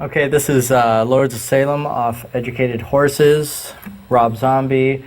Okay, this is Lords of Salem off Educated Horses, Rob Zombie.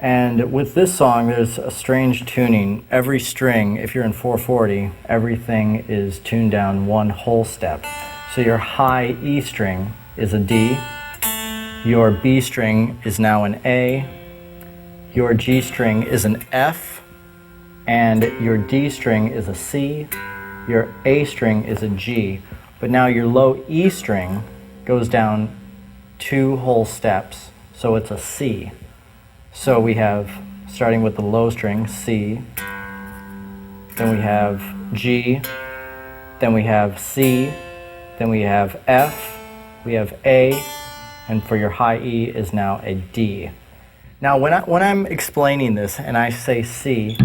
And with this song, there's a strange tuning. Every string, if you're in 440, everything is tuned down one whole step. So your high E string is a D, your B string is now an A, your G string is an F, and your D string is a C, your A string is a G. But now your low E string goes down two whole steps, so it's a C. So we have, starting with the low string, C, then we have G, then we have C, then we have F, we have A, and for your high E is now a D. Now when I'm explaining this and I say C,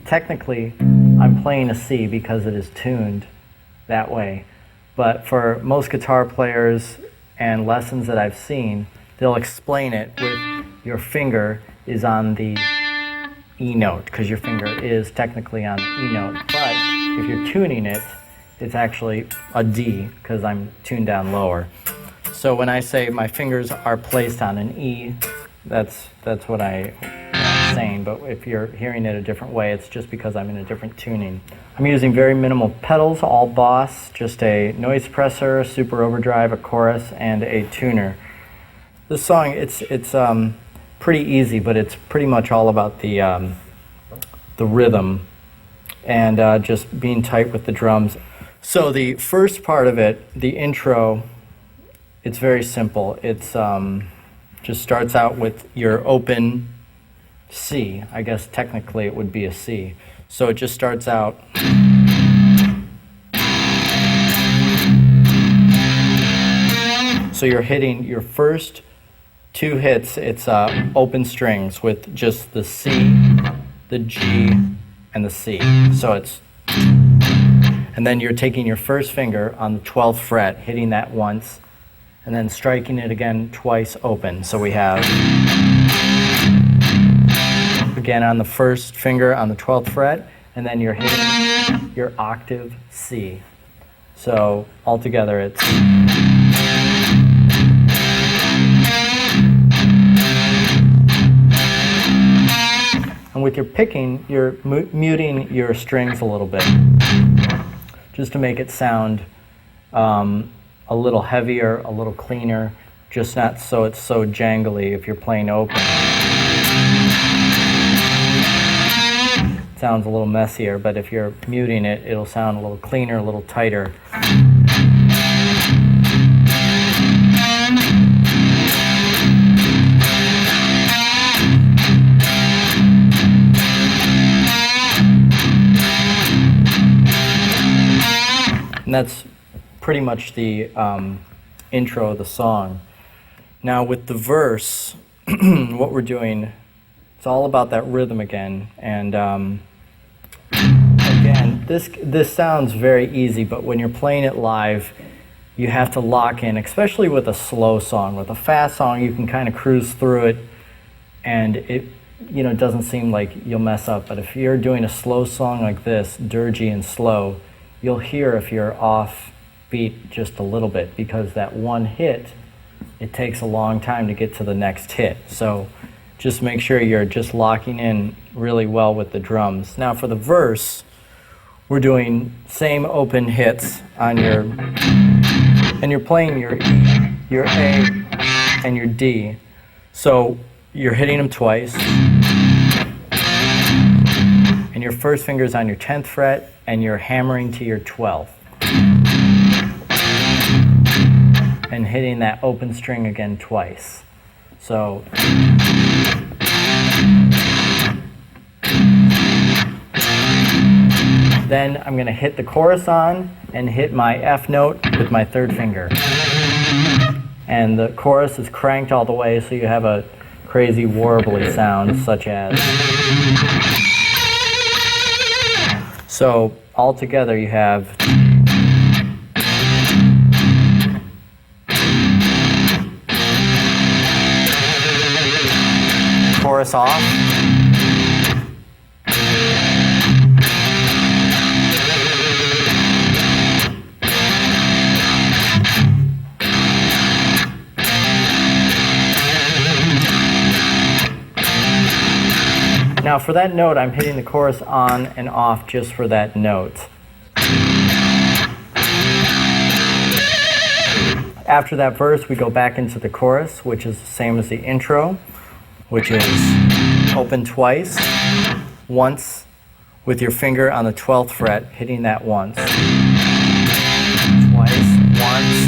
technically I'm playing a C because it is tuned that way. But for most guitar players and lessons that I've seen, they'll explain it with your finger is on the E note, because your finger is technically on the E note. But if you're tuning it, it's actually a D, because I'm tuned down lower. So when I say my fingers are placed on an E, that's what I'm saying. But if you're hearing it a different way, it's just because I'm in a different tuning. I'm using very minimal pedals, all Boss, just a noise suppressor, a super overdrive, a chorus, and a tuner. This song, it's pretty easy, but it's pretty much all about the rhythm and just being tight with the drums. So the first part of it, the intro, it's very simple. It's just starts out with your open C. I guess technically it would be a C. So it just starts out. So you're hitting your first two hits, it's open strings with just the C, the G, and the C. So it's, and then you're taking your first finger on the 12th fret, hitting that once, and then striking it again twice open. So we have, again on the first finger on the 12th fret, and then you're hitting your octave C. So altogether it's, and with your picking, you're muting your strings a little bit, just to make it sound a little heavier, a little cleaner, just not so it's so jangly if you're playing open. It sounds a little messier, but if you're muting it, it'll sound a little cleaner, a little tighter. And that's pretty much the intro of the song. Now with the verse, what we're doing, it's all about that rhythm again. And again, this sounds very easy, but when you're playing it live, you have to lock in, especially with a slow song. With a fast song, you can kind of cruise through it, and it doesn't seem like you'll mess up. But if you're doing a slow song like this, dirgy and slow, you'll hear if you're off beat just a little bit, because that one hit, it takes a long time to get to the next hit. So just make sure you're just locking in really well with the drums. Now for the verse, we're doing same open hits on your, and you're playing your E, your A, and your D. So you're hitting them twice, and your first finger's on your 10th fret, and you're hammering to your 12th. And hitting that open string again twice. So then I'm going to hit the chorus on and hit my F note with my third finger. And the chorus is cranked all the way, so you have a crazy warbly sound, such as. So all together you have chorus off, Now for that note, I'm hitting the chorus on and off just for that note. After that verse, we go back into the chorus, which is the same as the intro, which is open twice, once with your finger on the 12th fret, hitting that once, twice, once,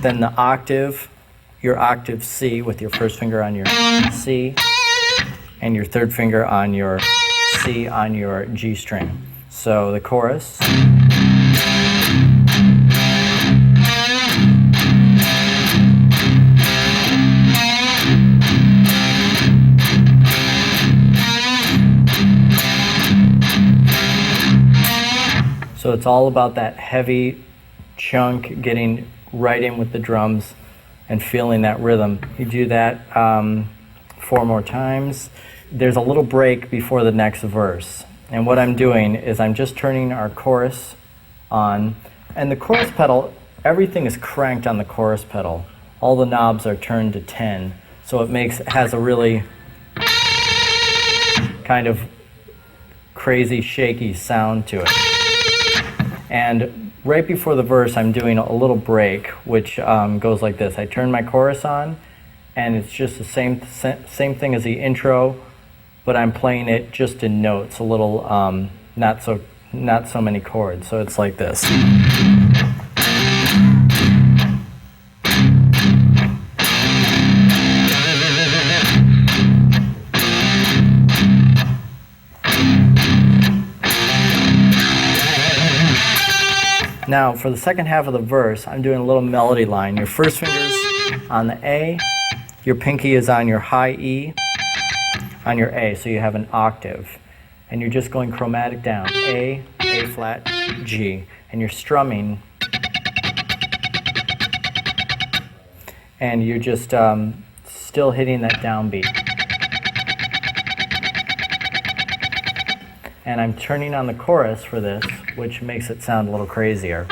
then the octave, your octave C with your first finger on your C, and your third finger on your C on your G string. So the chorus. So it's all about that heavy chunk getting right in with the drums and feeling that rhythm. You do that 4 more times. There's a little break before the next verse. And what I'm doing is I'm just turning our chorus on. And the chorus pedal, everything is cranked on the chorus pedal. All the knobs are turned to 10. So it has a really kind of crazy, shaky sound to it. And right before the verse, I'm doing a little break, which goes like this. I turn my chorus on, and it's just the same thing as the intro, but I'm playing it just in notes, a little not so many chords. So it's like this. Now, for the second half of the verse, I'm doing a little melody line. Your first finger's on the A, your pinky is on your high E, on your A, so you have an octave. And you're just going chromatic down, A flat, G. And you're strumming, and you're just still hitting that downbeat. And I'm turning on the chorus for this, which makes it sound a little crazier.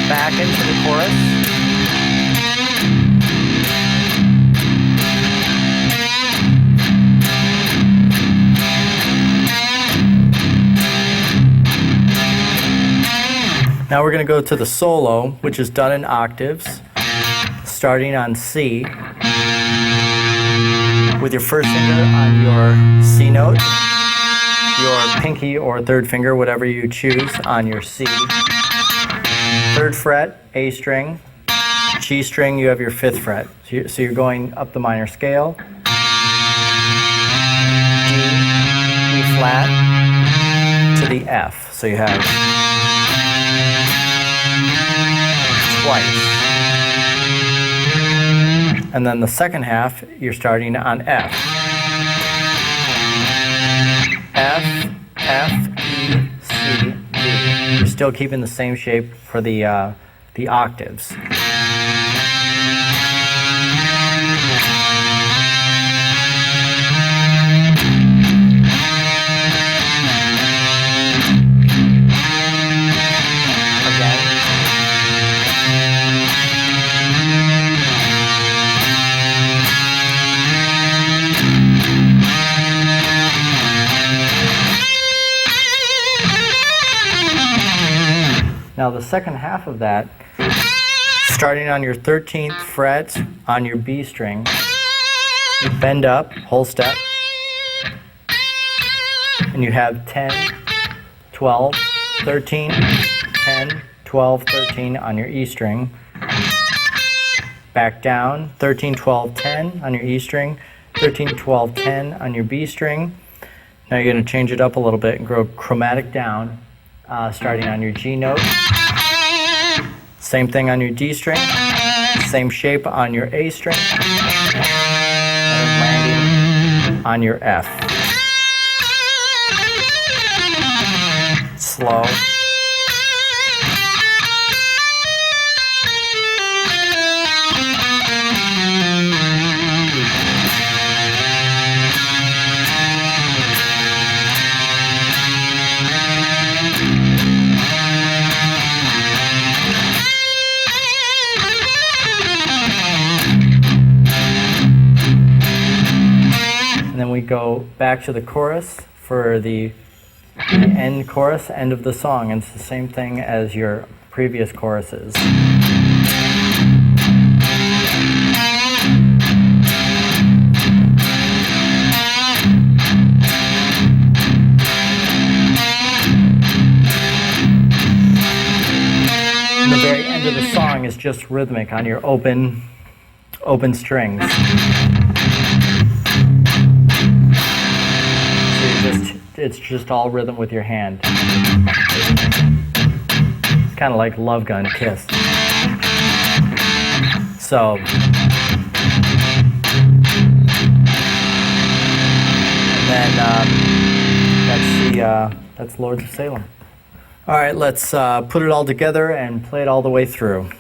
Back into the chorus. Now we're going to go to the solo, which is done in octaves, starting on C, with your first finger on your C note, your pinky or third finger, whatever you choose, on your C, third fret, A string, G string, you have your 5th fret. So you're going up the minor scale, D, E flat, to the F. So you have twice. And then the second half, you're starting on F. F, F, E, C, D. You're still keeping the same shape for the octaves. Now the second half of that, starting on your 13th fret on your B string, you bend up, whole step, and you have 10, 12, 13, 10, 12, 13 on your E string. Back down, 13, 12, 10 on your E string, 13, 12, 10 on your B string. Now you're going to change it up a little bit and go chromatic down, starting on your G note. Same thing on your D string, same shape on your A string, and landing on your F. Slow. then we go back to the chorus for the end chorus, end of the song, and it's the same thing as your previous choruses. The very end of the song is just rhythmic on your open strings. So it's just all rhythm with your hand. It's kind of like Love Gun Kiss. So and then that's Lords of Salem. All right, let's put it all together and play it all the way through.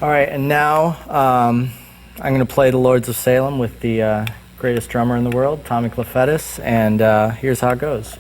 All right, and now I'm going to play the Lords of Salem with the greatest drummer in the world, Tommy Clufetis, and here's how it goes.